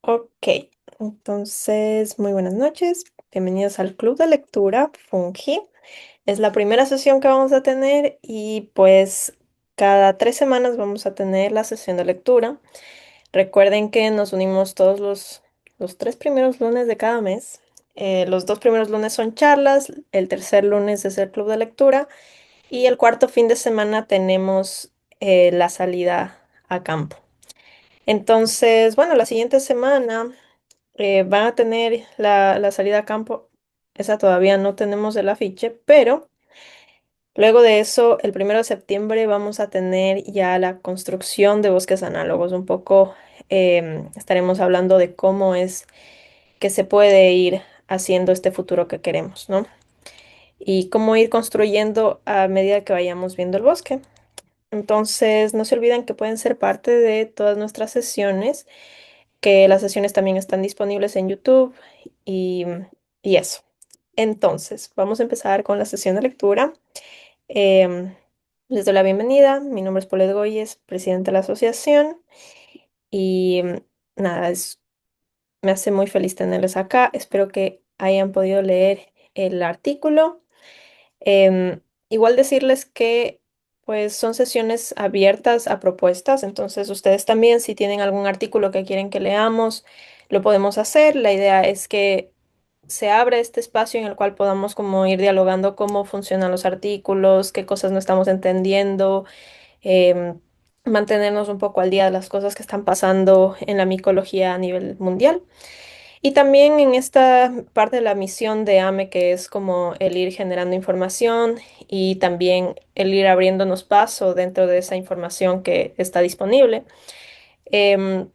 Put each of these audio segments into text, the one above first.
Ok, entonces muy buenas noches. Bienvenidos al Club de Lectura Fungi. Es la primera sesión que vamos a tener y pues cada 3 semanas vamos a tener la sesión de lectura. Recuerden que nos unimos todos los 3 primeros lunes de cada mes. Los 2 primeros lunes son charlas, el tercer lunes es el club de lectura y el cuarto fin de semana tenemos la salida a campo. Entonces, bueno, la siguiente semana van a tener la salida a campo. Esa todavía no tenemos el afiche, pero luego de eso, el 1 de septiembre vamos a tener ya la construcción de bosques análogos. Un poco estaremos hablando de cómo es que se puede ir haciendo este futuro que queremos, ¿no? Y cómo ir construyendo a medida que vayamos viendo el bosque. Entonces, no se olviden que pueden ser parte de todas nuestras sesiones, que las sesiones también están disponibles en YouTube y, y eso. Entonces, vamos a empezar con la sesión de lectura. Em, Les doy la bienvenida. Mi nombre es Paulette Goyes, presidenta de la asociación. Y nada, me hace muy feliz tenerles acá. Espero que hayan podido leer el artículo. Em, Igual decirles que pues son sesiones abiertas a propuestas, entonces ustedes también si tienen algún artículo que quieren que leamos, lo podemos hacer. La idea es que se abra este espacio en el cual podamos como ir dialogando cómo funcionan los artículos, qué cosas no estamos entendiendo, em, mantenernos un poco al día de las cosas que están pasando en la micología a nivel mundial. Y también en esta parte de la misión de AME, que es como el ir generando información y también el ir abriéndonos paso dentro de esa información que está disponible. Em,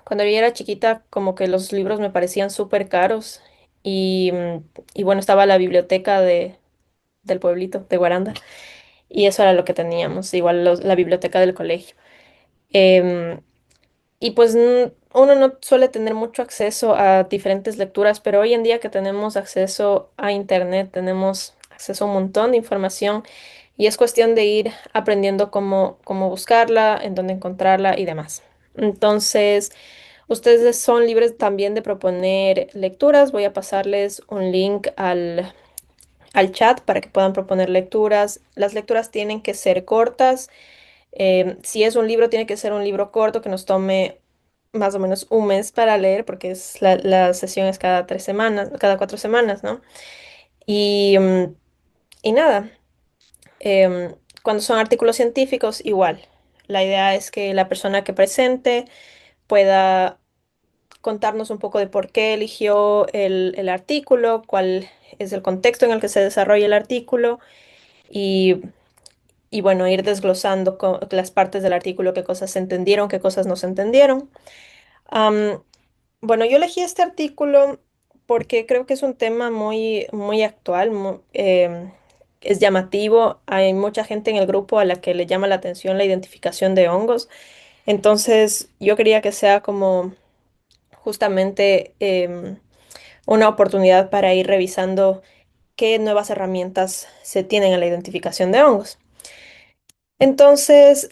Cuando yo era chiquita, como que los libros me parecían súper caros y bueno, estaba la biblioteca del pueblito de Guaranda y eso era lo que teníamos, igual la biblioteca del colegio. Em, y pues uno no suele tener mucho acceso a diferentes lecturas, pero hoy en día que tenemos acceso a internet, tenemos acceso a un montón de información y es cuestión de ir aprendiendo cómo buscarla, en dónde encontrarla y demás. Entonces, ustedes son libres también de proponer lecturas. Voy a pasarles un link al chat para que puedan proponer lecturas. Las lecturas tienen que ser cortas. Si es un libro, tiene que ser un libro corto que nos tome más o menos un mes para leer, porque la sesión es cada 3 semanas, cada 4 semanas, ¿no? Y, y nada, cuando son artículos científicos, igual. La idea es que la persona que presente pueda contarnos un poco de por qué eligió el artículo, cuál es el contexto en el que se desarrolla el artículo y, y bueno, ir desglosando las partes del artículo, qué cosas se entendieron, qué cosas no se entendieron. Am, bueno, yo elegí este artículo porque creo que es un tema muy, muy actual, es llamativo. Hay mucha gente en el grupo a la que le llama la atención la identificación de hongos. Entonces, yo quería que sea como justamente una oportunidad para ir revisando qué nuevas herramientas se tienen en la identificación de hongos. Entonces,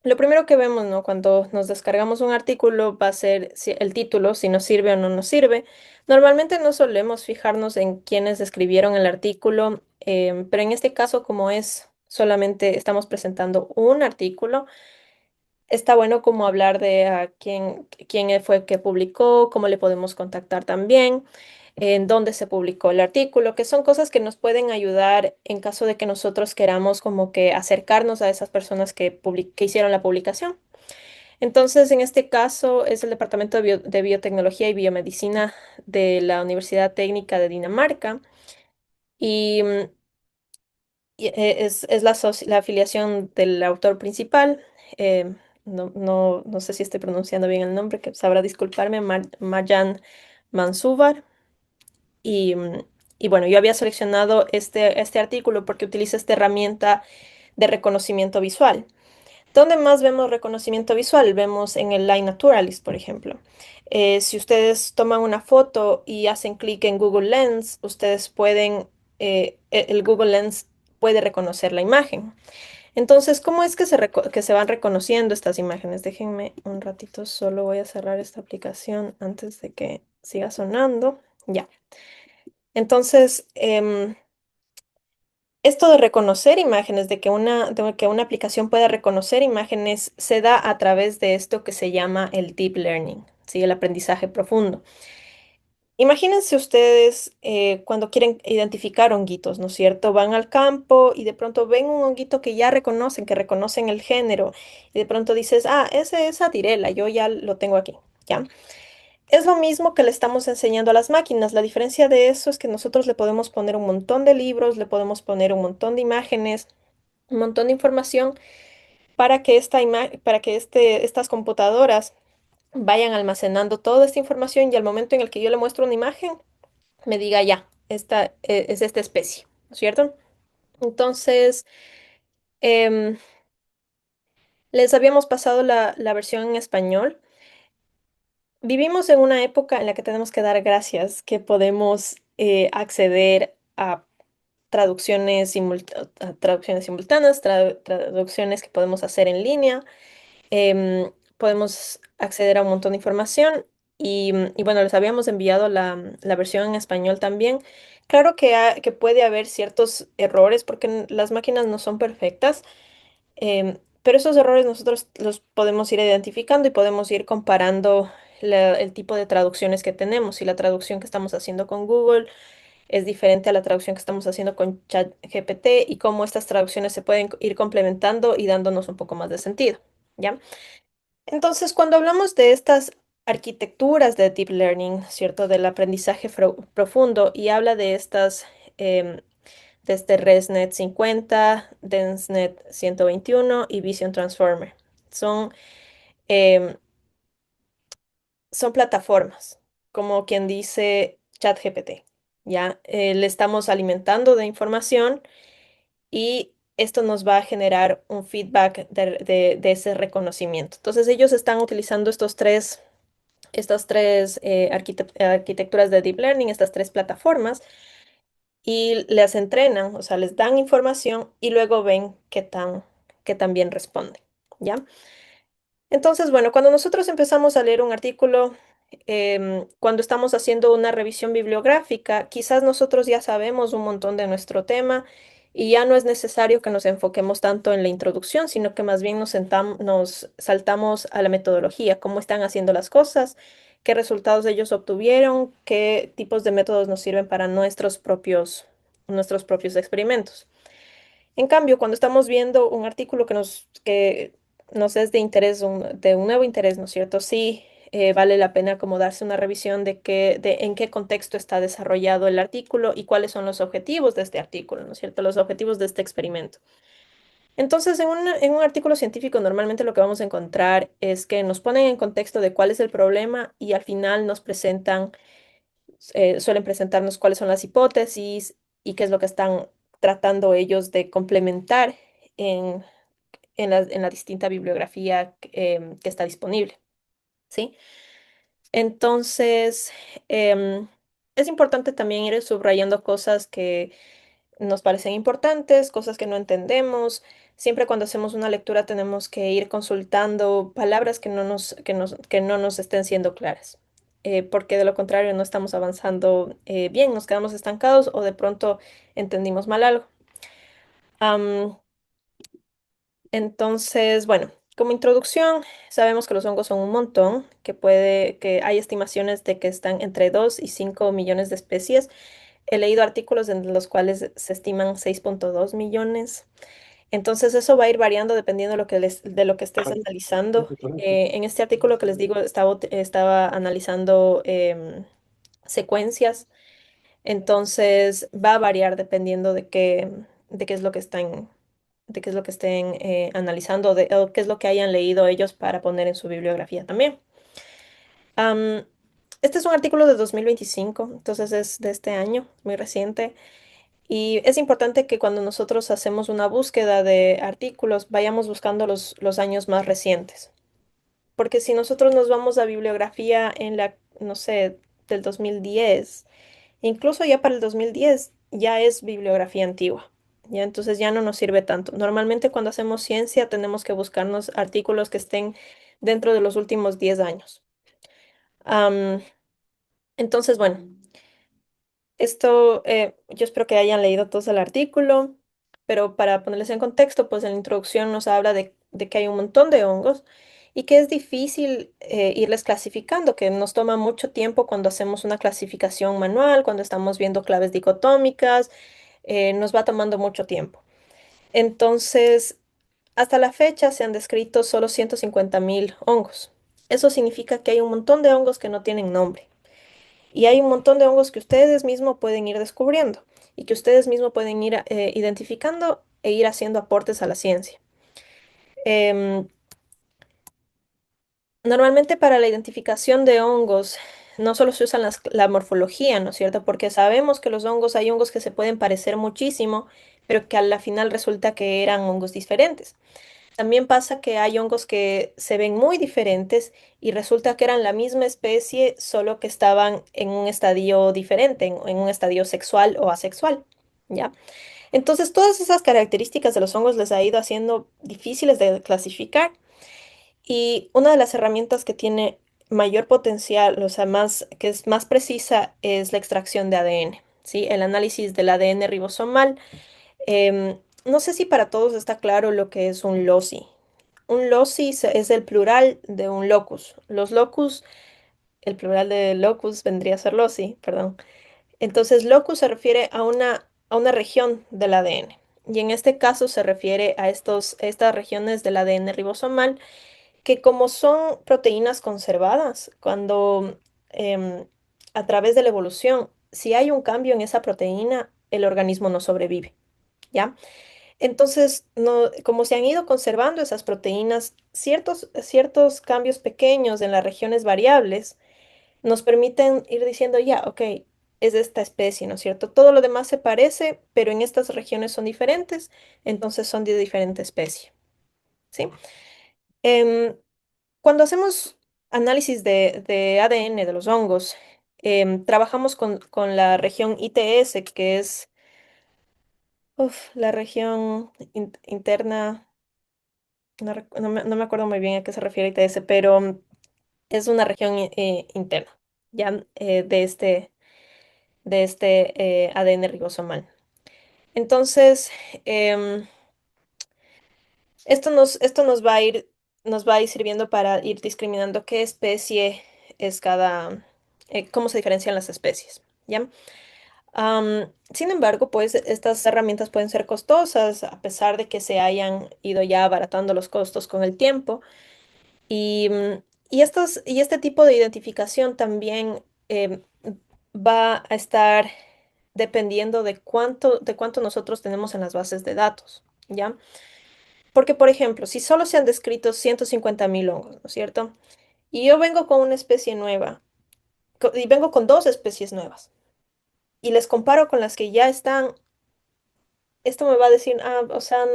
lo primero que vemos, ¿no? Cuando nos descargamos un artículo va a ser el título, si nos sirve o no nos sirve. Normalmente no solemos fijarnos en quiénes escribieron el artículo, pero en este caso, como es solamente estamos presentando un artículo, está bueno como hablar de quién fue que publicó, cómo le podemos contactar también, en dónde se publicó el artículo, que son cosas que nos pueden ayudar en caso de que nosotros queramos como que acercarnos a esas personas que hicieron la publicación. Entonces, en este caso es el Departamento de Biotecnología y Biomedicina de la Universidad Técnica de Dinamarca y, es la afiliación del autor principal. eh, no sé si estoy pronunciando bien el nombre, que sabrá disculparme, Marjan Mansuvar. Y, y bueno, yo había seleccionado este artículo porque utiliza esta herramienta de reconocimiento visual. ¿Dónde más vemos reconocimiento visual? Vemos en el Line Naturalist, por ejemplo. Si ustedes toman una foto y hacen clic en Google Lens, ustedes pueden, el Google Lens puede reconocer la imagen. Entonces, ¿cómo es que que se van reconociendo estas imágenes? Déjenme un ratito, solo voy a cerrar esta aplicación antes de que siga sonando. Ya. Entonces, esto de reconocer imágenes, de que una aplicación pueda reconocer imágenes, se da a través de esto que se llama el deep learning, ¿sí? El aprendizaje profundo. Imagínense ustedes cuando quieren identificar honguitos, ¿no es cierto? Van al campo y de pronto ven un honguito que ya reconocen, que reconocen el género, y de pronto dices, ah, ese es adirela, yo ya lo tengo aquí, ¿ya? Es lo mismo que le estamos enseñando a las máquinas. La diferencia de eso es que nosotros le podemos poner un montón de libros, le podemos poner un montón de imágenes, un montón de información para que estas computadoras vayan almacenando toda esta información y al momento en el que yo le muestro una imagen, me diga ya, esta es esta especie, ¿no es cierto? Entonces, em, les habíamos pasado la versión en español. Vivimos en una época en la que tenemos que dar gracias, que podemos acceder a a traducciones simultáneas, traducciones que podemos hacer en línea. Podemos acceder a un montón de información y bueno, les habíamos enviado la versión en español también. Claro que puede haber ciertos errores porque las máquinas no son perfectas, pero esos errores nosotros los podemos ir identificando y podemos ir comparando el tipo de traducciones que tenemos. Si la traducción que estamos haciendo con Google es diferente a la traducción que estamos haciendo con ChatGPT y cómo estas traducciones se pueden ir complementando y dándonos un poco más de sentido. ¿Ya? Entonces, cuando hablamos de estas arquitecturas de deep learning, ¿cierto? Del aprendizaje profundo y habla de em, de este ResNet 50, DenseNet 121 y Vision Transformer. Son, em, son plataformas, como quien dice ChatGPT, ¿ya? Le estamos alimentando de información y esto nos va a generar un feedback de ese reconocimiento. Entonces, ellos están utilizando estas tres arquitecturas de Deep Learning, estas tres plataformas, y las entrenan, o sea, les dan información y luego ven qué tan bien responden, ¿ya? Entonces, bueno, cuando nosotros empezamos a leer un artículo, cuando estamos haciendo una revisión bibliográfica, quizás nosotros ya sabemos un montón de nuestro tema y ya no es necesario que nos enfoquemos tanto en la introducción, sino que más bien nos saltamos a la metodología, cómo están haciendo las cosas, qué resultados ellos obtuvieron, qué tipos de métodos nos sirven para nuestros propios experimentos. En cambio, cuando estamos viendo un artículo que nos es de interés, de un nuevo interés, ¿no es cierto? Sí, vale la pena como darse una revisión de en qué contexto está desarrollado el artículo y cuáles son los objetivos de este artículo, ¿no es cierto? Los objetivos de este experimento. Entonces, en un artículo científico, normalmente lo que vamos a encontrar es que nos ponen en contexto de cuál es el problema y al final suelen presentarnos cuáles son las hipótesis y qué es lo que están tratando ellos de complementar en, en la distinta bibliografía que está disponible, ¿sí? Entonces, em, es importante también ir subrayando cosas que nos parecen importantes, cosas que no entendemos. Siempre cuando hacemos una lectura tenemos que ir consultando palabras que no nos estén siendo claras, porque de lo contrario no estamos avanzando bien, nos quedamos estancados o de pronto entendimos mal algo. Am, entonces, bueno, como introducción, sabemos que los hongos son un montón, que hay estimaciones de que están entre 2 y 5 millones de especies. He leído artículos en los cuales se estiman 6,2 millones. Entonces eso va a ir variando dependiendo de lo que estés analizando. En este artículo que les digo, estaba analizando secuencias, entonces va a variar dependiendo de qué es lo que de qué es lo que estén analizando, o qué es lo que hayan leído ellos para poner en su bibliografía también. Am, este es un artículo de 2025, entonces es de este año, muy reciente. Y es importante que cuando nosotros hacemos una búsqueda de artículos, vayamos buscando los años más recientes. Porque si nosotros nos vamos a bibliografía no sé, del 2010, incluso ya para el 2010 ya es bibliografía antigua, ¿ya? Entonces ya no nos sirve tanto. Normalmente cuando hacemos ciencia tenemos que buscarnos artículos que estén dentro de los últimos 10 años. Am, entonces, bueno, esto yo espero que hayan leído todos el artículo, pero para ponerles en contexto, pues en la introducción nos habla de que hay un montón de hongos y que es difícil irles clasificando, que nos toma mucho tiempo cuando hacemos una clasificación manual, cuando estamos viendo claves dicotómicas, nos va tomando mucho tiempo. Entonces, hasta la fecha se han descrito solo 150.000 hongos. Eso significa que hay un montón de hongos que no tienen nombre. Y hay un montón de hongos que ustedes mismos pueden ir descubriendo y que ustedes mismos pueden ir identificando e ir haciendo aportes a la ciencia. Em, Normalmente para la identificación de hongos no solo se usa la morfología, ¿no es cierto? Porque sabemos que los hongos, hay hongos que se pueden parecer muchísimo, pero que a la final resulta que eran hongos diferentes. También pasa que hay hongos que se ven muy diferentes y resulta que eran la misma especie, solo que estaban en un estadio diferente, en un estadio sexual o asexual, ¿ya? Entonces, todas esas características de los hongos les ha ido haciendo difíciles de clasificar y una de las herramientas que tiene mayor potencial, o sea, más, que es más precisa, es la extracción de ADN, ¿sí? El análisis del ADN ribosomal. No sé si para todos está claro lo que es un loci. Un loci es el plural de un locus. Los locus, el plural de locus vendría a ser loci, perdón. Entonces, locus se refiere a una región del ADN. Y en este caso se refiere a estas regiones del ADN ribosomal que como son proteínas conservadas, cuando a través de la evolución, si hay un cambio en esa proteína, el organismo no sobrevive, ¿ya? Entonces, no, como se han ido conservando esas proteínas, ciertos cambios pequeños en las regiones variables nos permiten ir diciendo, ya, ok, es de esta especie, ¿no es cierto? Todo lo demás se parece, pero en estas regiones son diferentes, entonces son de diferente especie, ¿sí? Em, Cuando hacemos análisis de ADN de los hongos, trabajamos con la región ITS, que es la región interna. No me acuerdo muy bien a qué se refiere ITS, pero es una región interna, ya de este ADN ribosomal. Entonces, em, esto nos va a ir sirviendo para ir discriminando qué especie es cómo se diferencian las especies, ¿ya? Sin embargo, pues estas herramientas pueden ser costosas, a pesar de que se hayan ido ya abaratando los costos con el tiempo. Y este tipo de identificación también va a estar dependiendo de cuánto nosotros tenemos en las bases de datos, ¿ya? Porque, por ejemplo, si solo se han descrito 150.000 hongos, ¿no es cierto? Y yo vengo con una especie nueva, y vengo con dos especies nuevas, y les comparo con las que ya están, esto me va a decir, o sea,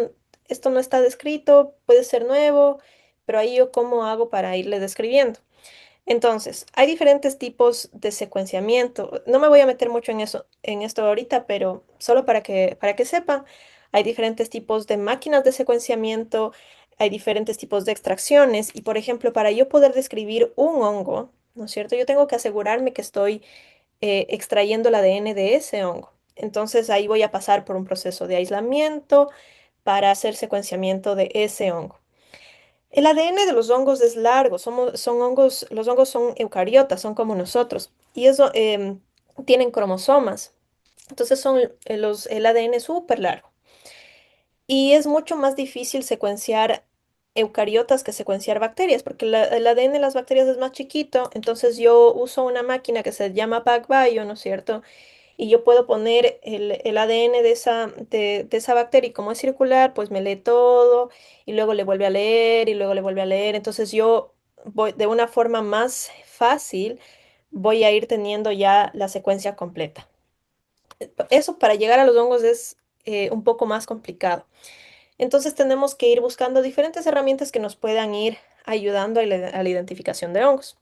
esto no está descrito, puede ser nuevo, pero ahí yo cómo hago para irle describiendo. Entonces, hay diferentes tipos de secuenciamiento. No me voy a meter mucho en eso, en esto ahorita, pero solo para que sepan, hay diferentes tipos de máquinas de secuenciamiento, hay diferentes tipos de extracciones y, por ejemplo, para yo poder describir un hongo, ¿no es cierto? Yo tengo que asegurarme que estoy extrayendo el ADN de ese hongo. Entonces, ahí voy a pasar por un proceso de aislamiento para hacer secuenciamiento de ese hongo. El ADN de los hongos es largo, son hongos, los hongos son eucariotas, son como nosotros, y eso tienen cromosomas. Entonces el ADN es súper largo. Y es mucho más difícil secuenciar eucariotas que secuenciar bacterias, porque el ADN de las bacterias es más chiquito, entonces yo uso una máquina que se llama PacBio, ¿no es cierto? Y yo puedo poner el ADN de esa bacteria y como es circular, pues me lee todo y luego le vuelve a leer y luego le vuelve a leer. Entonces yo voy de una forma más fácil, voy a ir teniendo ya la secuencia completa. Eso para llegar a los hongos es un poco más complicado. Entonces tenemos que ir buscando diferentes herramientas que nos puedan ir ayudando a la identificación de hongos.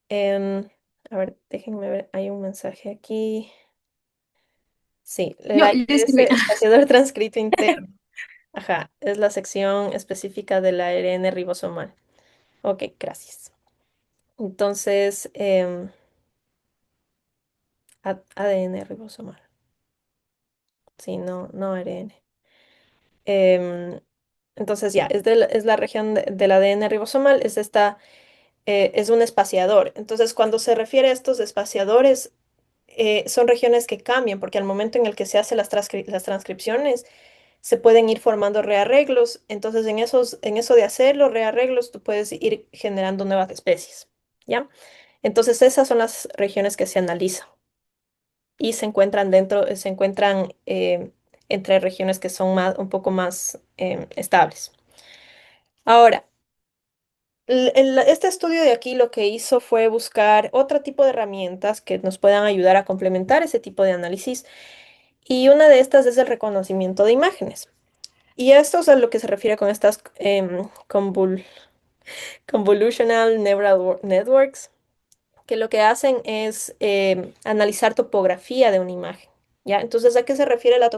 Em, a ver, déjenme ver, hay un mensaje aquí. Sí, el Yo ARS, escribí. espaciador transcrito interno. Ajá, es la sección específica del ARN ribosomal. Ok, gracias. Entonces, ADN ribosomal. Sí, no ARN. Em, entonces ya, es la región del ADN ribosomal, es un espaciador. Entonces, cuando se refiere a estos espaciadores, son regiones que cambian, porque al momento en el que se hacen las transcripciones, se pueden ir formando rearreglos. Entonces, en eso de hacer los rearreglos, tú puedes ir generando nuevas especies, ¿ya? Entonces, esas son las regiones que se analizan y se encuentran entre regiones que son un poco más estables. Ahora, este estudio de aquí lo que hizo fue buscar otro tipo de herramientas que nos puedan ayudar a complementar ese tipo de análisis y una de estas es el reconocimiento de imágenes. Y esto es a lo que se refiere con estas convolutional neural networks, que lo que hacen es analizar topografía de una imagen. ¿Ya? Entonces, ¿a qué se refiere la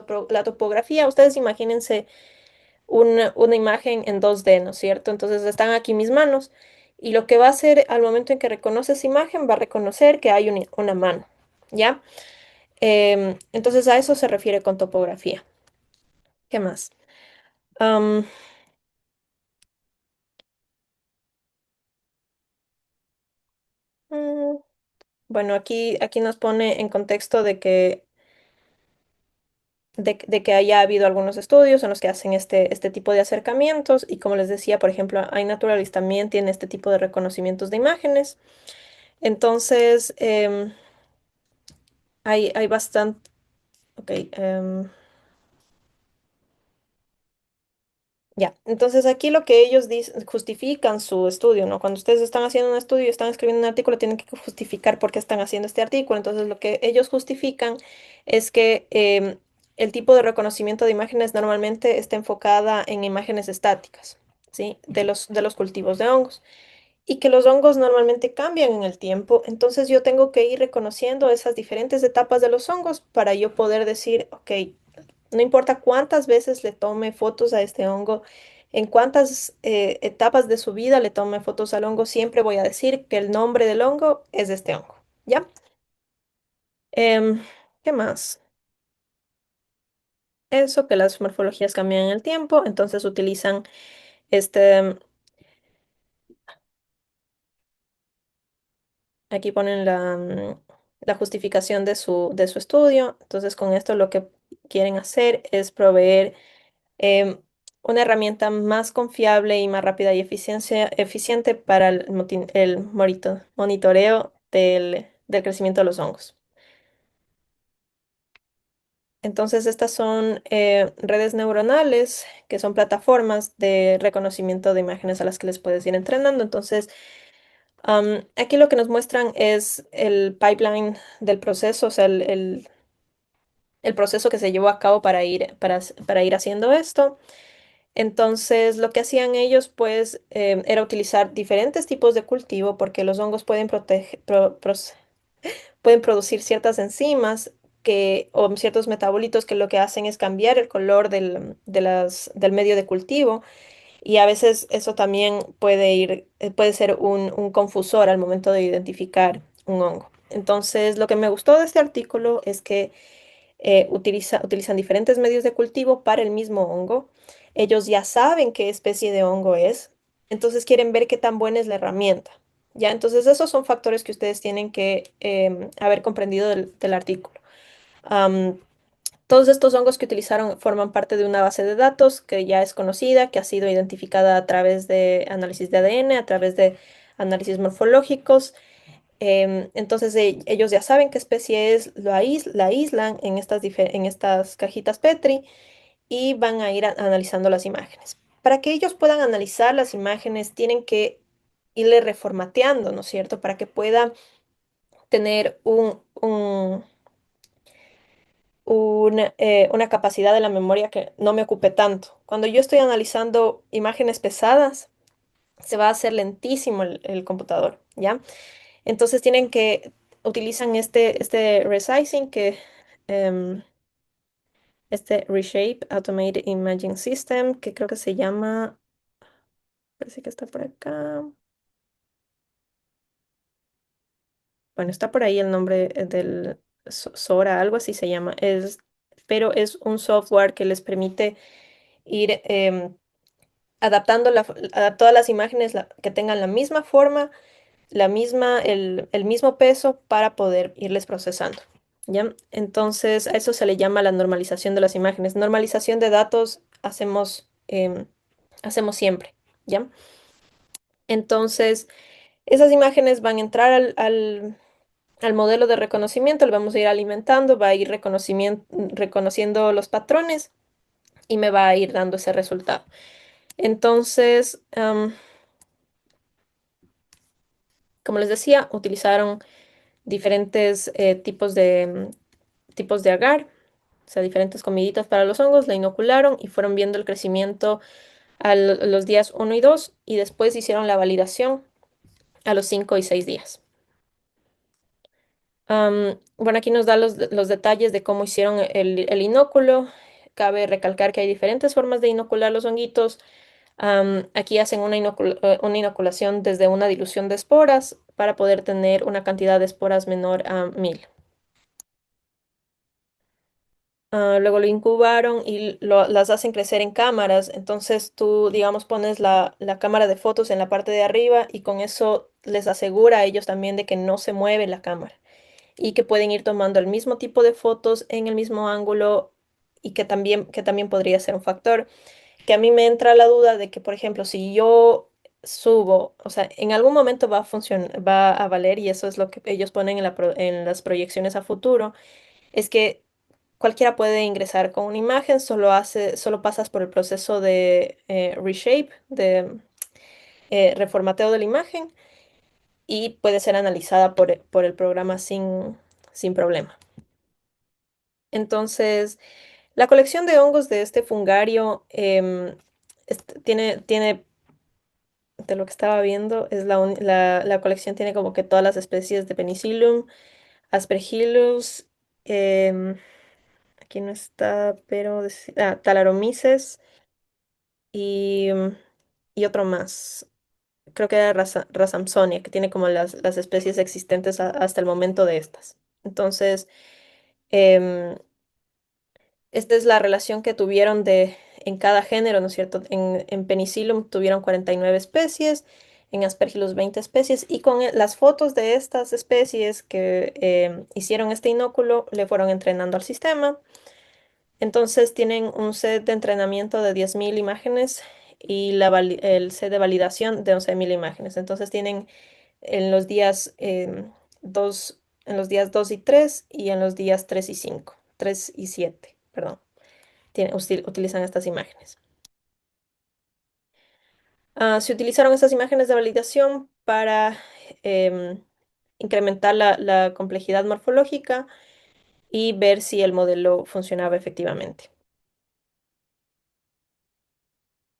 topografía? Ustedes imagínense una imagen en 2D, ¿no es cierto? Entonces están aquí mis manos y lo que va a hacer al momento en que reconoce esa imagen va a reconocer que hay una mano, ¿ya? Entonces a eso se refiere con topografía. ¿Qué más? Am, mm, bueno, aquí nos pone en contexto de que haya habido algunos estudios en los que hacen este tipo de acercamientos y como les decía, por ejemplo, iNaturalist también tiene este tipo de reconocimientos de imágenes. Entonces, hay bastante. Ok, ya. Entonces aquí lo que ellos dicen, justifican su estudio, ¿no? Cuando ustedes están haciendo un estudio, están escribiendo un artículo, tienen que justificar por qué están haciendo este artículo. Entonces lo que ellos justifican es que el tipo de reconocimiento de imágenes normalmente está enfocada en imágenes estáticas, ¿sí? De los cultivos de hongos. Y que los hongos normalmente cambian en el tiempo. Entonces yo tengo que ir reconociendo esas diferentes etapas de los hongos para yo poder decir, ok, no importa cuántas veces le tome fotos a este hongo, en cuántas etapas de su vida le tome fotos al hongo, siempre voy a decir que el nombre del hongo es este hongo. ¿Ya? Em, ¿Qué más? Eso, que las morfologías cambian en el tiempo, entonces utilizan este, aquí ponen la justificación de su estudio, entonces con esto lo que quieren hacer es proveer em, una herramienta más confiable y más rápida y eficiente para el monitoreo del crecimiento de los hongos. Entonces, estas son redes neuronales, que son plataformas de reconocimiento de imágenes a las que les puedes ir entrenando. Entonces, aquí lo que nos muestran es el pipeline del proceso, o sea, el proceso que se llevó a cabo para ir haciendo esto. Entonces, lo que hacían ellos, pues, era utilizar diferentes tipos de cultivo porque los hongos pueden producir ciertas enzimas o ciertos metabolitos que lo que hacen es cambiar el color del medio de cultivo y a veces eso también puede ser un confusor al momento de identificar un hongo. Entonces, lo que me gustó de este artículo es que utilizan diferentes medios de cultivo para el mismo hongo. Ellos ya saben qué especie de hongo es, entonces quieren ver qué tan buena es la herramienta. Ya, entonces esos son factores que ustedes tienen que haber comprendido del artículo. Am, todos estos hongos que utilizaron forman parte de una base de datos que ya es conocida, que ha sido identificada a través de análisis de ADN, a través de análisis morfológicos. Entonces ellos ya saben qué especie es, la aíslan en en estas cajitas Petri y van a ir analizando las imágenes. Para que ellos puedan analizar las imágenes, tienen que irle reformateando, ¿no es cierto? Para que pueda tener una capacidad de la memoria que no me ocupe tanto. Cuando yo estoy analizando imágenes pesadas, se va a hacer lentísimo el computador, ¿ya? Entonces utilizan este resizing que, em, este Reshape Automated Imaging System, que creo que se llama, parece que está por acá. Bueno, está por ahí el nombre del Sora, algo así se llama. Pero es un software que les permite ir adaptando todas las imágenes que tengan la misma forma, el mismo peso para poder irles procesando. ¿Ya? Entonces, a eso se le llama la normalización de las imágenes. Normalización de datos hacemos siempre. ¿Ya? Entonces, esas imágenes van a entrar al modelo de reconocimiento, lo vamos a ir alimentando, va a ir reconociendo los patrones y me va a ir dando ese resultado. Entonces, como les decía, utilizaron diferentes tipos de agar, o sea, diferentes comiditas para los hongos, la inocularon y fueron viendo el crecimiento los días 1 y 2 y después hicieron la validación a los 5 y 6 días. Bueno, aquí nos da los detalles de cómo hicieron el inóculo. Cabe recalcar que hay diferentes formas de inocular los honguitos. Aquí hacen una inoculación desde una dilución de esporas para poder tener una cantidad de esporas menor a 1000. Luego lo incubaron y las hacen crecer en cámaras. Entonces tú, digamos, pones la cámara de fotos en la parte de arriba y con eso les asegura a ellos también de que no se mueve la cámara y que pueden ir tomando el mismo tipo de fotos en el mismo ángulo y que también podría ser un factor. Que a mí me entra la duda de que, por ejemplo, si yo subo, o sea, en algún momento va a funcionar, va a valer y eso es lo que ellos ponen en las proyecciones a futuro, es que cualquiera puede ingresar con una imagen, solo pasas por el proceso de reshape, de reformateo de la imagen y puede ser analizada por el programa sin problema. Entonces, la colección de hongos de este fungario tiene, de lo que estaba viendo, la colección tiene como que todas las especies de Penicillium, Aspergillus, em, aquí no está, pero Talaromyces y y otro más. Creo que era Rhamsonia, que tiene como las especies existentes hasta el momento de estas. Entonces, em, esta es la relación que tuvieron en cada género, ¿no es cierto? En Penicillium tuvieron 49 especies, en Aspergillus 20 especies, y con las fotos de estas especies que hicieron este inóculo, le fueron entrenando al sistema. Entonces tienen un set de entrenamiento de 10.000 imágenes y el set de validación de 11.000 imágenes. Entonces tienen en los días 2, en los días 2 y 3 y en los días 3 y 5, 3 y 7, perdón, utilizan estas imágenes. Se utilizaron estas imágenes de validación para em, incrementar la complejidad morfológica y ver si el modelo funcionaba efectivamente.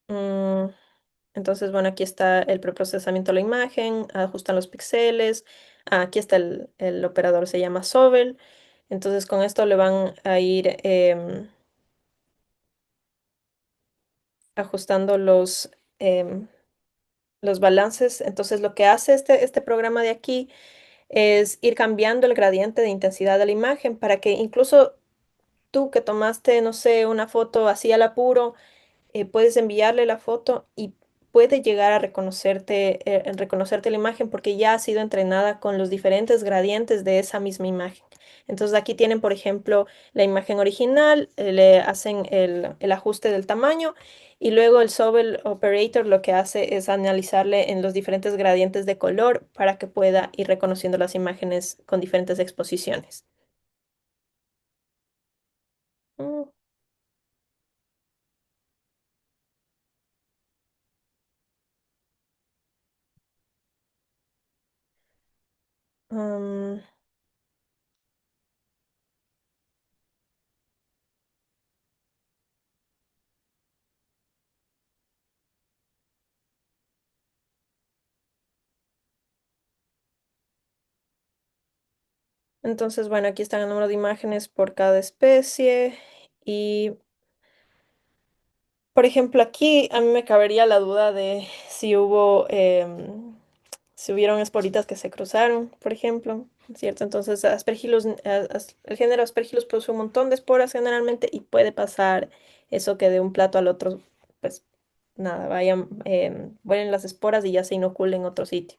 Mm, entonces, bueno, aquí está el preprocesamiento de la imagen, ajustan los píxeles. Aquí está el operador, se llama Sobel. Entonces, con esto le van a ir ajustando los balances. Entonces, lo que hace este programa de aquí es ir cambiando el gradiente de intensidad de la imagen para que incluso tú que tomaste, no sé, una foto así al apuro, puedes enviarle la foto y puede llegar a reconocerte la imagen porque ya ha sido entrenada con los diferentes gradientes de esa misma imagen. Entonces aquí tienen, por ejemplo, la imagen original, le hacen el ajuste del tamaño y luego el Sobel Operator lo que hace es analizarle en los diferentes gradientes de color para que pueda ir reconociendo las imágenes con diferentes exposiciones. Mm, mm. Entonces, bueno, aquí están el número de imágenes por cada especie Y, por ejemplo, aquí a mí me cabería la duda de si hubo, si hubieron esporitas que se cruzaron, por ejemplo, ¿cierto? Entonces, Aspergillus, el género Aspergillus produce un montón de esporas generalmente y puede pasar eso que de un plato al otro, pues nada, vayan, vuelen las esporas y ya se inoculen en otro sitio.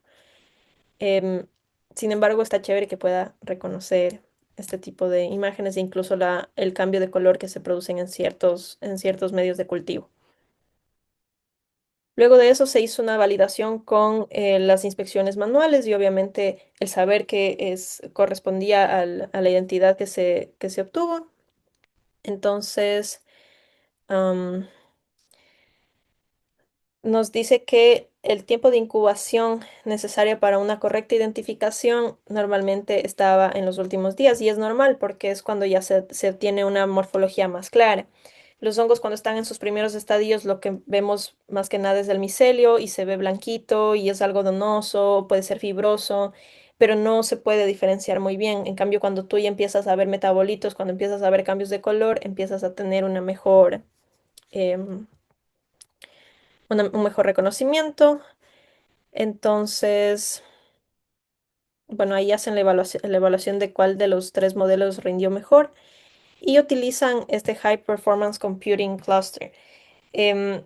Em, Sin embargo, está chévere que pueda reconocer este tipo de imágenes e incluso el cambio de color que se producen en ciertos medios de cultivo. Luego de eso se hizo una validación con las inspecciones manuales y obviamente el saber que correspondía a la identidad que se obtuvo. Entonces, nos dice que el tiempo de incubación necesario para una correcta identificación normalmente estaba en los últimos días y es normal porque es cuando ya se obtiene una morfología más clara. Los hongos cuando están en sus primeros estadios lo que vemos más que nada es el micelio y se ve blanquito y es algodonoso, puede ser fibroso, pero no se puede diferenciar muy bien. En cambio, cuando tú ya empiezas a ver metabolitos, cuando empiezas a ver cambios de color, empiezas a tener una mejor, em, un mejor reconocimiento. Entonces, bueno, ahí hacen la evaluación de cuál de los tres modelos rindió mejor y utilizan este High Performance Computing Cluster. Em,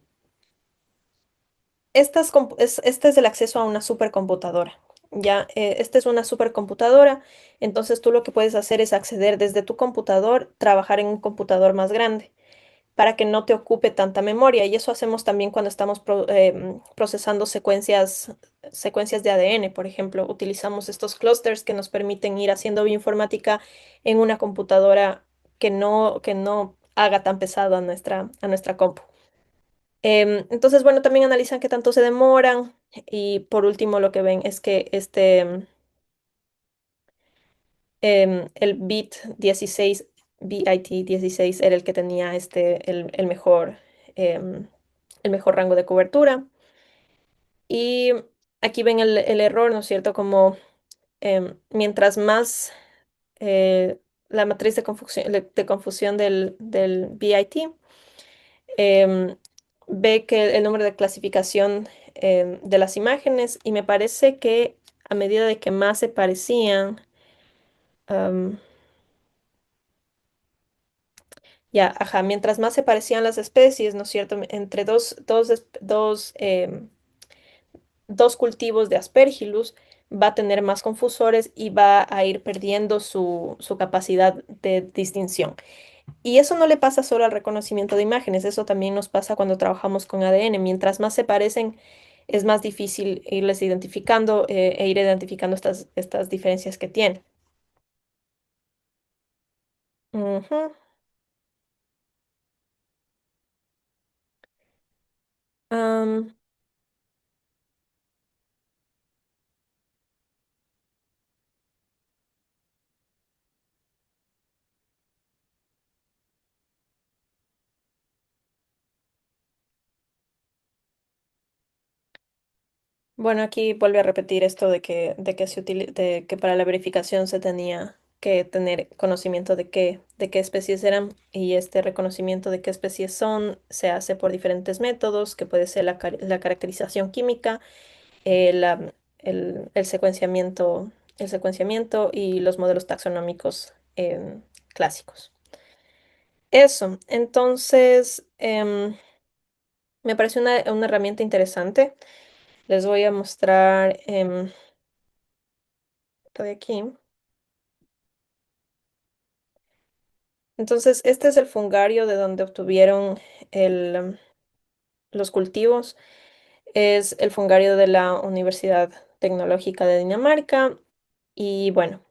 este es el acceso a una supercomputadora. Ya, esta es una supercomputadora, entonces tú lo que puedes hacer es acceder desde tu computador, trabajar en un computador más grande, para que no te ocupe tanta memoria. Y eso hacemos también cuando estamos procesando secuencias de ADN, por ejemplo. Utilizamos estos clusters que nos permiten ir haciendo bioinformática en una computadora que no haga tan pesado a nuestra compu. Entonces, bueno, también analizan qué tanto se demoran y por último lo que ven es que el bit 16 era el que tenía em, el mejor rango de cobertura. Y aquí ven el error, ¿no es cierto? Como mientras más la matriz de confusión del BIT, em, ve que el número de clasificación de las imágenes y me parece que a medida de que más se parecían, am, ya, ajá, mientras más se parecían las especies, ¿no es cierto? Entre dos cultivos de Aspergillus va a tener más confusores y va a ir perdiendo su capacidad de distinción. Y eso no le pasa solo al reconocimiento de imágenes, eso también nos pasa cuando trabajamos con ADN. Mientras más se parecen, es más difícil irles identificando e ir identificando estas diferencias que tienen. Ujú. Am, Bueno, aquí vuelve a repetir esto de que para la verificación se tenía que tener conocimiento de qué especies eran y este reconocimiento de qué especies son se hace por diferentes métodos, que puede ser la caracterización química, el secuenciamiento y los modelos taxonómicos clásicos. Eso, entonces, me parece una herramienta interesante. Les voy a mostrar. Estoy aquí. Entonces, este es el fungario de donde obtuvieron el, los cultivos. Es el fungario de la Universidad Tecnológica de Dinamarca. Y bueno,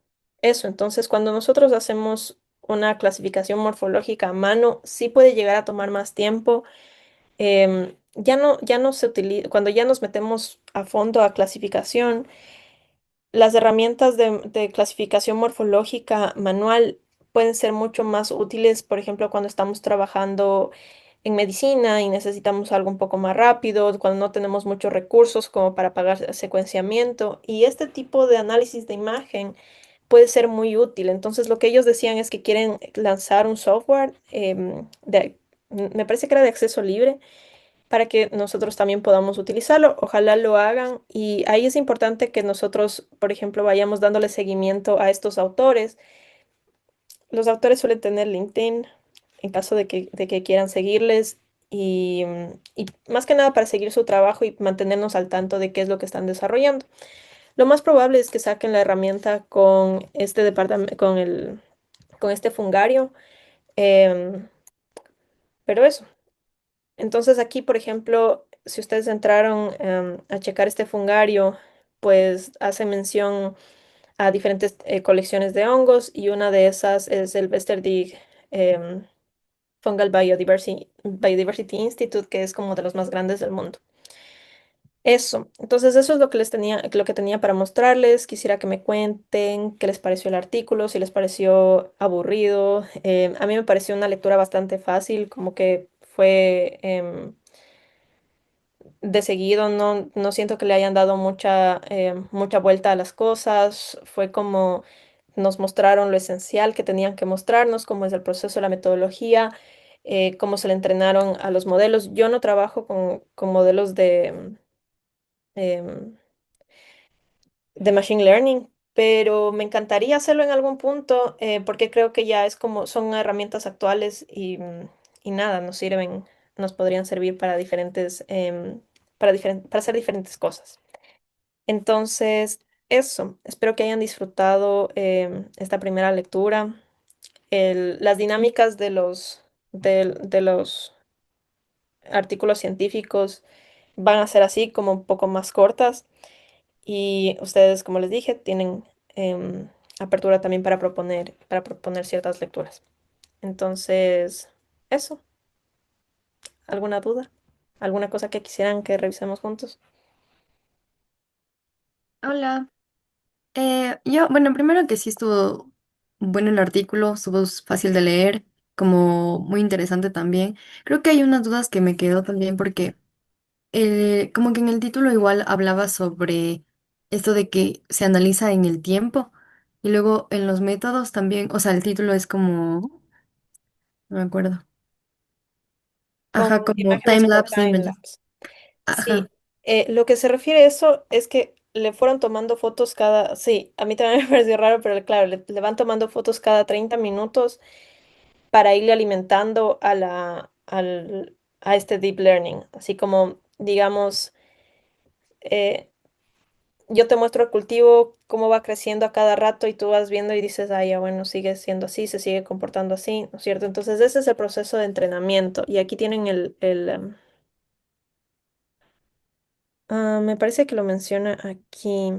eso. Entonces, cuando nosotros hacemos una clasificación morfológica a mano, sí puede llegar a tomar más tiempo. Ya no se utiliza, cuando ya nos metemos a fondo a clasificación. Las herramientas de clasificación morfológica manual pueden ser mucho más útiles, por ejemplo, cuando estamos trabajando en medicina y necesitamos algo un poco más rápido, cuando no tenemos muchos recursos como para pagar secuenciamiento. Y este tipo de análisis de imagen puede ser muy útil. Entonces, lo que ellos decían es que quieren lanzar un software me parece que era de acceso libre para que nosotros también podamos utilizarlo. Ojalá lo hagan. Y ahí es importante que nosotros, por ejemplo, vayamos dándole seguimiento a estos autores. Los autores suelen tener LinkedIn en caso de que quieran seguirles y más que nada para seguir su trabajo y mantenernos al tanto de qué es lo que están desarrollando. Lo más probable es que saquen la herramienta con este departamento, con este fungario, em, pero eso. Entonces aquí, por ejemplo, si ustedes entraron a checar este fungario, pues hace mención a diferentes colecciones de hongos y una de esas es el Westerdig Fungal Biodiversity Institute, que es como de los más grandes del mundo. Eso, entonces eso es lo que tenía para mostrarles. Quisiera que me cuenten qué les pareció el artículo, si les pareció aburrido. A mí me pareció una lectura bastante fácil, como que fue de seguido, no siento que le hayan dado mucha vuelta a las cosas. Fue como nos mostraron lo esencial que tenían que mostrarnos, cómo es el proceso, la metodología, cómo se le entrenaron a los modelos. Yo no trabajo con modelos em, de Machine Learning, pero me encantaría hacerlo en algún punto porque creo que ya es como son herramientas actuales y nada, nos podrían servir para para hacer diferentes cosas. Entonces, eso, espero que hayan disfrutado esta primera lectura. Las dinámicas de los artículos científicos van a ser así, como un poco más cortas. Y ustedes, como les dije, tienen apertura también para proponer ciertas lecturas. Entonces, eso, ¿alguna duda? ¿Alguna cosa que quisieran que revisemos juntos? Hola. Bueno, primero que sí estuvo bueno el artículo, estuvo fácil de leer, como muy interesante también. Creo que hay unas dudas que me quedó también porque como que en el título igual hablaba sobre esto de que se analiza en el tiempo y luego en los métodos también, o sea, el título es como, no me acuerdo, Con ajá, como imágenes time como lapse time image, lapse. Sí, ajá. lo que se refiere a eso es que le fueron tomando fotos sí, a mí también me pareció raro, pero claro, le van tomando fotos cada 30 minutos para irle alimentando a este deep learning. Así como, digamos, eh, yo te muestro el cultivo, cómo va creciendo a cada rato y tú vas viendo y dices, ah, ya bueno, sigue siendo así, se sigue comportando así, ¿no es cierto? Entonces ese es el proceso de entrenamiento y aquí tienen me parece que lo menciona aquí.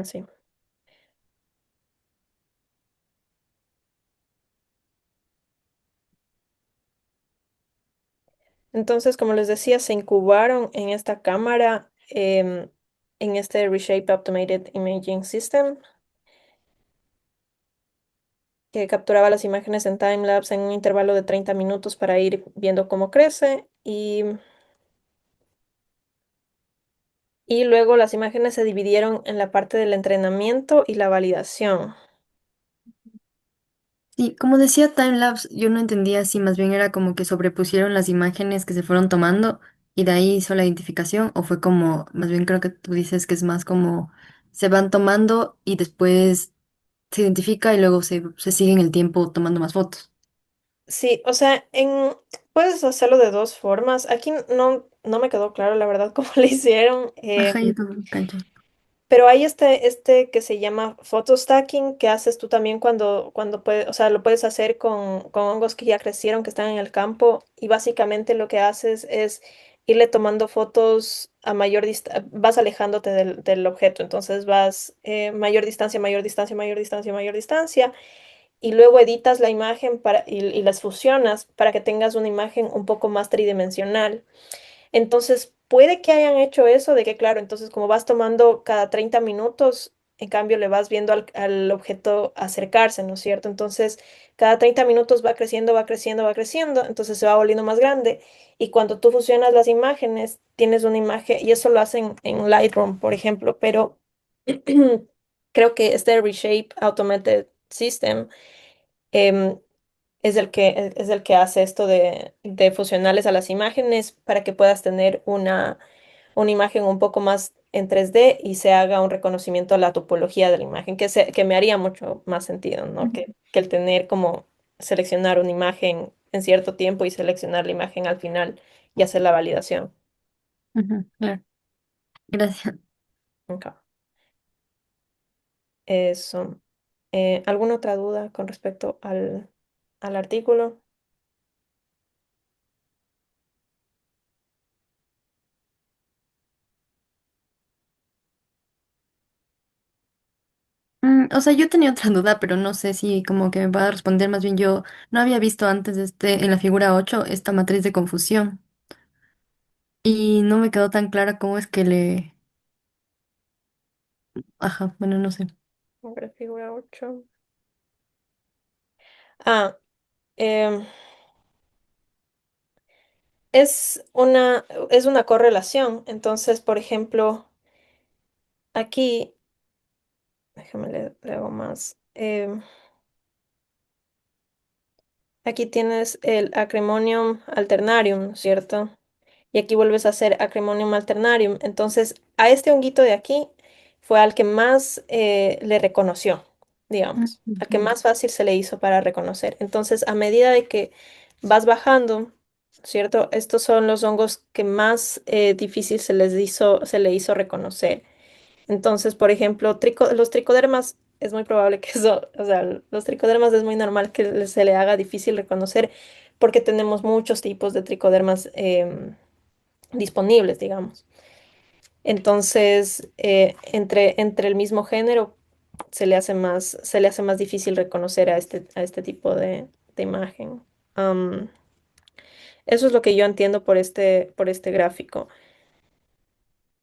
Sí. Entonces, como les decía, se incubaron en esta cámara, en este Reshape Automated Imaging System, que capturaba las imágenes en timelapse en un intervalo de 30 minutos para ir viendo cómo crece y luego las imágenes se dividieron en la parte del entrenamiento y la validación. Sí, como decía timelapse, yo no entendía si más bien era como que sobrepusieron las imágenes que se fueron tomando y de ahí hizo la identificación, o fue como, más bien creo que tú dices que es más como se van tomando y después se identifica y luego se sigue en el tiempo tomando más fotos. Sí, o sea, puedes hacerlo de dos formas. Aquí no me quedó claro, la verdad, cómo le hicieron. Ajá, yo también cancho. Pero hay este que se llama photo stacking que haces tú también cuando puedes, o sea, lo puedes hacer con hongos que ya crecieron, que están en el campo, y básicamente lo que haces es irle tomando fotos a mayor distancia, vas alejándote del objeto, entonces vas mayor distancia, mayor distancia, mayor distancia, mayor distancia, y luego editas la imagen y las fusionas para que tengas una imagen un poco más tridimensional. Entonces, puede que hayan hecho eso de que, claro, entonces como vas tomando cada 30 minutos, en cambio le vas viendo al objeto acercarse, ¿no es cierto? Entonces, cada 30 minutos va creciendo, va creciendo, va creciendo, entonces se va volviendo más grande. Y cuando tú fusionas las imágenes, tienes una imagen, y eso lo hacen en Lightroom, por ejemplo, pero creo que este Reshape Automated System em, es el que hace esto de fusionarles a las imágenes para que puedas tener una imagen un poco más en 3D y se haga un reconocimiento a la topología de la imagen, que me haría mucho más sentido, ¿no? Ujú, Que el tener como seleccionar una imagen en cierto tiempo y seleccionar la imagen al final y hacer la validación. ujú, claro, gracias. Ok. Eso. ¿Alguna otra duda con respecto al artículo? O sea, yo tenía otra duda, pero no sé si como que me va a responder. Más bien yo no había visto antes en la figura 8 esta matriz de confusión y no me quedó tan clara cómo es que Ajá, bueno, no sé. A ver, figura 8. Ah, em, es una correlación. Entonces, por ejemplo, aquí, déjame le hago más. Aquí tienes el Acremonium alternarium, ¿no es cierto? Y aquí vuelves a hacer Acremonium alternarium. Entonces, a este honguito de aquí fue al que más le reconoció, digamos, al que Ujú. más fácil se le hizo para reconocer. Entonces, a medida de que vas bajando, ¿cierto? Estos son los hongos que más difícil se le hizo reconocer. Entonces, por ejemplo, los tricodermas es muy probable que eso, o sea, los tricodermas es muy normal que se le haga difícil reconocer porque tenemos muchos tipos de tricodermas disponibles, digamos. Entonces, entre el mismo género se le hace más difícil reconocer a este tipo de imagen. Am, Eso es lo que yo entiendo por este gráfico.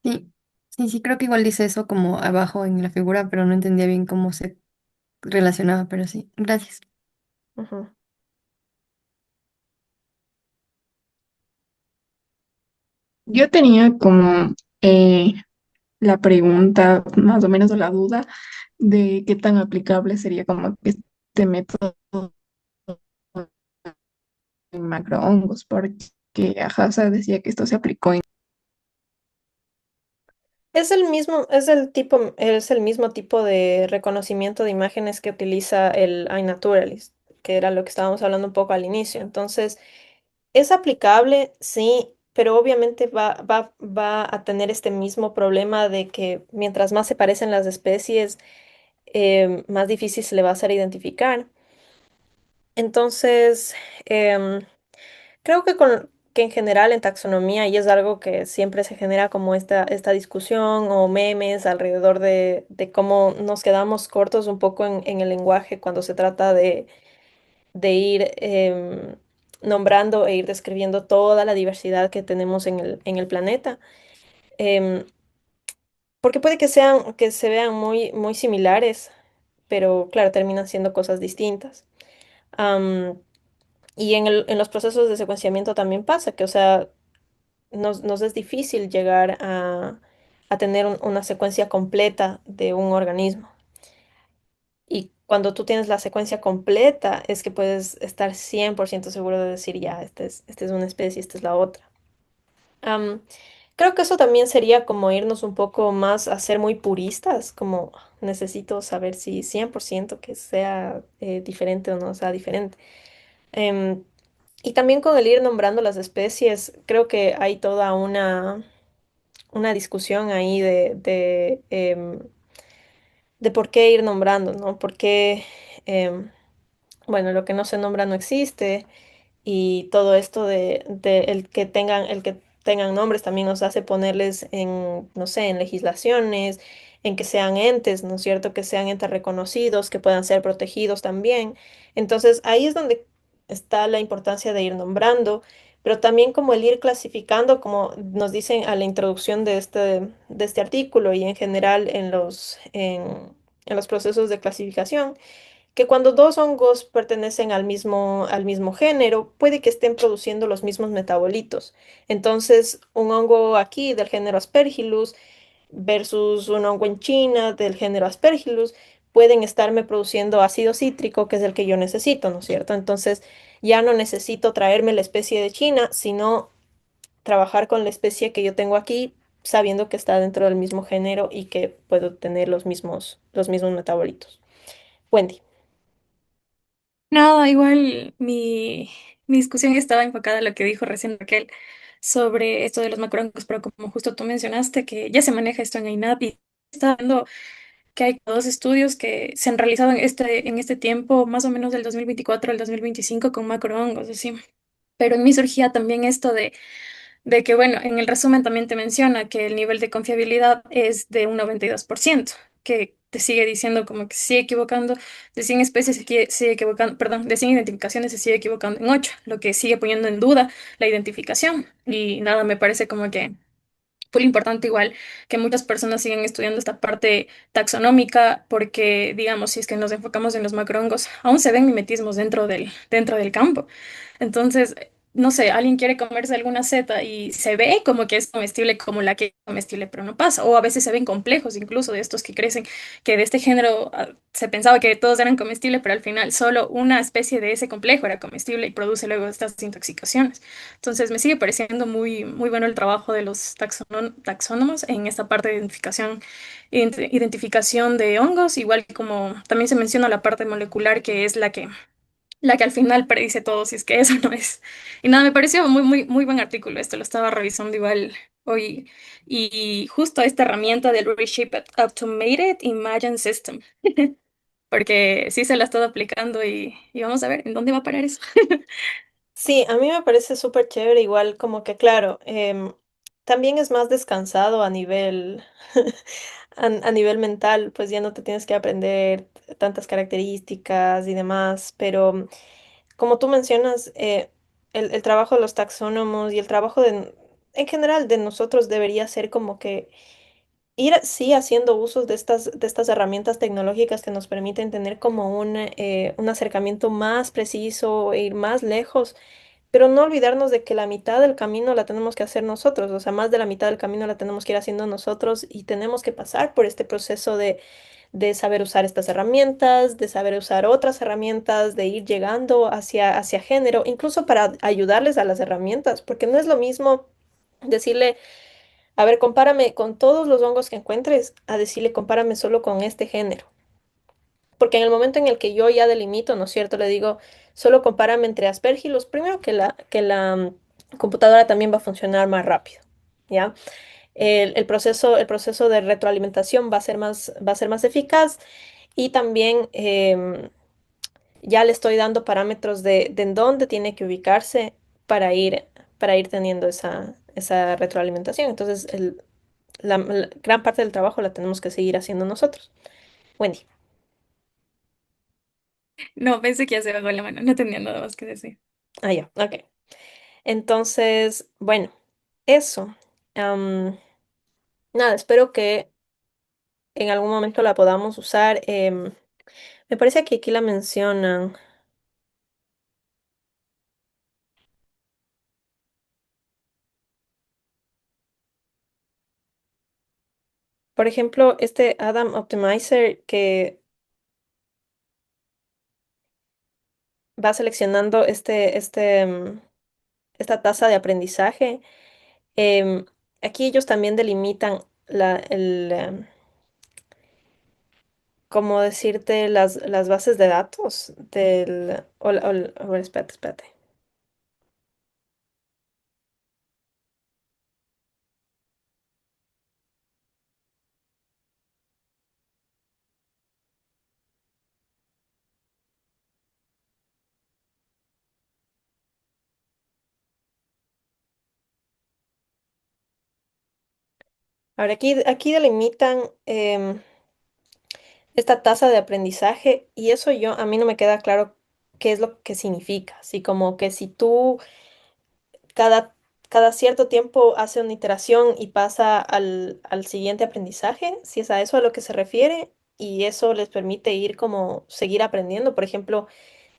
Sí, sí, sí, creo que igual dice eso como abajo en la figura, pero no entendía bien cómo se relacionaba, pero sí, gracias. Ujú. Yo tenía como eh, la pregunta, más o menos o la duda, de qué tan aplicable sería como que este método en macrohongos, porque Ajasa decía que esto se aplicó en... Es el mismo tipo de reconocimiento de imágenes que utiliza el iNaturalist, que era lo que estábamos hablando un poco al inicio. Entonces, es aplicable, sí, pero obviamente va a tener este mismo problema de que mientras más se parecen las especies, más difícil se le va a hacer identificar. Entonces, em, creo que en general en taxonomía, y es algo que siempre se genera como esta discusión o memes alrededor de cómo nos quedamos cortos un poco en el lenguaje cuando se trata de ir nombrando e ir describiendo toda la diversidad que tenemos en el planeta. Em, Porque puede que se vean muy similares, pero claro, terminan siendo cosas distintas. Am, y en los procesos de secuenciamiento también pasa que, o sea, nos es difícil llegar a tener una secuencia completa de un organismo. Y cuando tú tienes la secuencia completa, es que puedes estar 100% seguro de decir, ya, esta es una especie, esta es la otra. Am, Creo que eso también sería como irnos un poco más a ser muy puristas, como necesito saber si 100% que sea diferente o no sea diferente. Em, y también con el ir nombrando las especies, creo que hay toda una discusión ahí de por qué ir nombrando, ¿no? Por qué, em, bueno, lo que no se nombra no existe y todo esto de el que tengan nombres también nos hace ponerles en, no sé, en legislaciones, en que sean entes, ¿no es cierto? Que sean entes reconocidos, que puedan ser protegidos también. Entonces, ahí es donde está la importancia de ir nombrando, pero también como el ir clasificando, como nos dicen a la introducción de este artículo y en general en los procesos de clasificación, que cuando dos hongos pertenecen al mismo género, puede que estén produciendo los mismos metabolitos. Entonces, un hongo aquí del género Aspergillus versus un hongo en China del género Aspergillus, pueden estarme produciendo ácido cítrico, que es el que yo necesito, ¿no es cierto? Entonces, ya no necesito traerme la especie de China, sino trabajar con la especie que yo tengo aquí, sabiendo que está dentro del mismo género y que puedo tener los mismos metabolitos. Wendy. No, igual mi discusión estaba enfocada en lo que dijo recién Raquel sobre esto de los macrohongos, pero como justo tú mencionaste que ya se maneja esto en INAP y está viendo que hay dos estudios que se han realizado en este tiempo, más o menos del 2024 al 2025 con macrohongos, así. Pero en mí surgía también esto de que, bueno, en el resumen también te menciona que el nivel de confiabilidad es de un 92%, que te sigue diciendo como que se sigue equivocando, de 100 especies sigue equivocando, perdón, de 100 identificaciones se sigue equivocando en 8, lo que sigue poniendo en duda la identificación. Y nada, me parece como que fue importante igual que muchas personas sigan estudiando esta parte taxonómica porque, digamos, si es que nos enfocamos en los macrohongos, aún se ven mimetismos dentro del campo. Entonces, no sé, alguien quiere comerse alguna seta y se ve como que es comestible como la que es comestible, pero no pasa. O a veces se ven complejos incluso de estos que crecen, que de este género se pensaba que todos eran comestibles, pero al final solo una especie de ese complejo era comestible y produce luego estas intoxicaciones. Entonces, me sigue pareciendo muy bueno el trabajo de los taxónomos en esta parte de identificación de hongos, igual que como también se menciona la parte molecular, que es la que al final predice todo si es que eso no es. Y nada, me pareció muy buen artículo. Esto lo estaba revisando igual hoy. Y justo esta herramienta del Reshape Automated Imagine System, porque sí se la he estado aplicando y vamos a ver en dónde va a parar eso. Sí, a mí me parece súper chévere, igual como que claro, también es más descansado a nivel, a nivel mental, pues ya no te tienes que aprender tantas características y demás, pero como tú mencionas, el trabajo de los taxónomos y el trabajo en general de nosotros debería ser como que ir sí haciendo usos de estas herramientas tecnológicas que nos permiten tener como un acercamiento más preciso e ir más lejos, pero no olvidarnos de que la mitad del camino la tenemos que hacer nosotros, o sea, más de la mitad del camino la tenemos que ir haciendo nosotros y tenemos que pasar por este proceso de saber usar estas herramientas, de saber usar otras herramientas, de ir llegando hacia género, incluso para ayudarles a las herramientas, porque no es lo mismo decirle, a ver, compárame con todos los hongos que encuentres, a decirle, compárame solo con este género. Porque en el momento en el que yo ya delimito, ¿no es cierto? Le digo, solo compárame entre aspergillus, primero que la computadora también va a funcionar más rápido, ¿ya? El proceso de retroalimentación va a ser más eficaz y también ya le estoy dando parámetros de en dónde tiene que ubicarse para ir teniendo esa retroalimentación. Entonces, la gran parte del trabajo la tenemos que seguir haciendo nosotros. Wendy. No, pensé que ya se bajó la mano, no tenía nada más que decir. Ah, ya, ok. Entonces, bueno, eso. Am, nada, espero que en algún momento la podamos usar. Me parece que aquí la mencionan. Por ejemplo, este Adam Optimizer que va seleccionando esta tasa de aprendizaje. em, Aquí ellos también delimitan ¿cómo decirte? Las bases de datos del... a ver, espérate, espérate. A ver, aquí delimitan esta tasa de aprendizaje y eso a mí no me queda claro qué es lo que significa. Así como que si tú cada, cada cierto tiempo hace una iteración y pasa al siguiente aprendizaje, si es a eso a lo que se refiere, y eso les permite ir como seguir aprendiendo. Por ejemplo,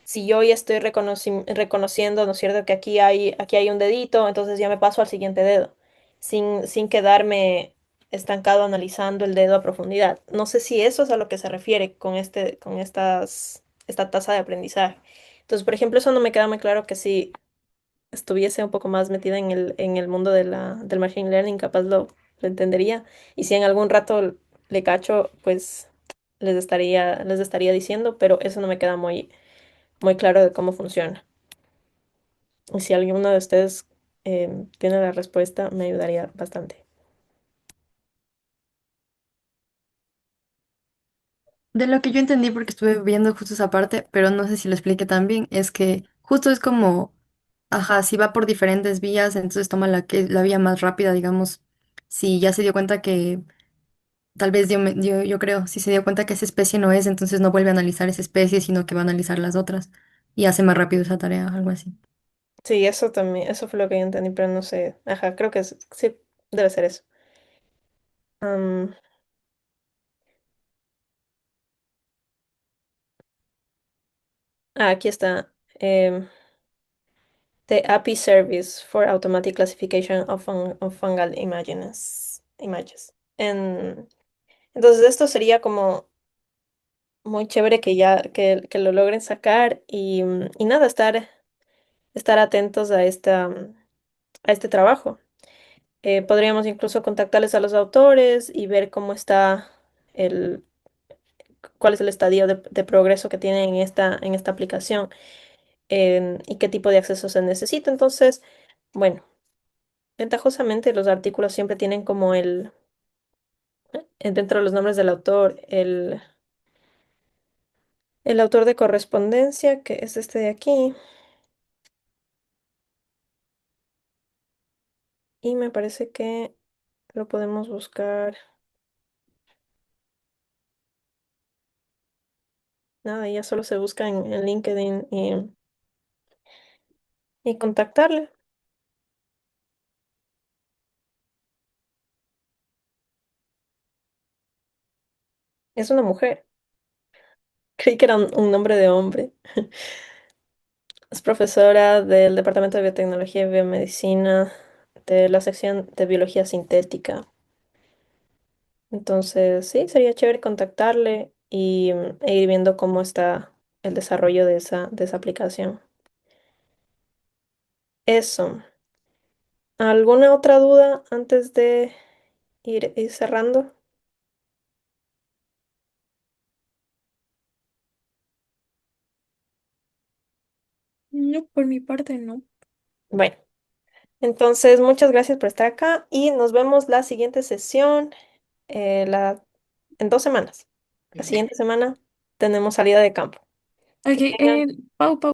si yo ya estoy reconociendo, ¿no es cierto?, que aquí hay un dedito, entonces ya me paso al siguiente dedo, sin quedarme estancado analizando el dedo a profundidad. No sé si eso es a lo que se refiere con esta tasa de aprendizaje. Entonces, por ejemplo, eso no me queda muy claro que si estuviese un poco más metida en el mundo de del machine learning, capaz lo entendería. Y si en algún rato le cacho, pues les estaría diciendo, pero eso no me queda muy claro de cómo funciona. Y si alguno de ustedes tiene la respuesta, me ayudaría bastante. De lo que yo entendí, porque estuve viendo justo esa parte, pero no sé si lo expliqué tan bien, es que justo es como, ajá, si va por diferentes vías, entonces toma la vía más rápida, digamos, si ya se dio cuenta que, tal vez yo creo, si se dio cuenta que esa especie no es, entonces no vuelve a analizar esa especie, sino que va a analizar las otras y hace más rápido esa tarea, algo así. Sí, eso también, eso fue lo que yo entendí, pero no sé. Ajá, creo que sí, debe ser eso. Am, aquí está. The API Service for Automatic Classification of Fungal Images. Entonces, esto sería como muy chévere que lo logren sacar y nada, estar atentos a a este trabajo. Podríamos incluso contactarles a los autores y ver cómo está el, cuál es el estadio de progreso que tienen en esta aplicación, y qué tipo de acceso se necesita. Entonces, bueno, ventajosamente los artículos siempre tienen como dentro de los nombres del autor, el autor de correspondencia, que es este de aquí, y me parece que lo podemos buscar. Nada, ya solo se busca en LinkedIn y contactarle. Es una mujer. Creí que era un nombre de hombre. Es profesora del Departamento de Biotecnología y Biomedicina de la sección de Biología Sintética. Entonces, sí, sería chévere contactarle e ir viendo cómo está el desarrollo de de esa aplicación. Eso. ¿Alguna otra duda antes de ir cerrando? No, por mi parte no. Bueno, entonces muchas gracias por estar acá y nos vemos la siguiente sesión, en 2 semanas. La siguiente semana tenemos salida de campo. Ok, Que tengan Pau, Pau.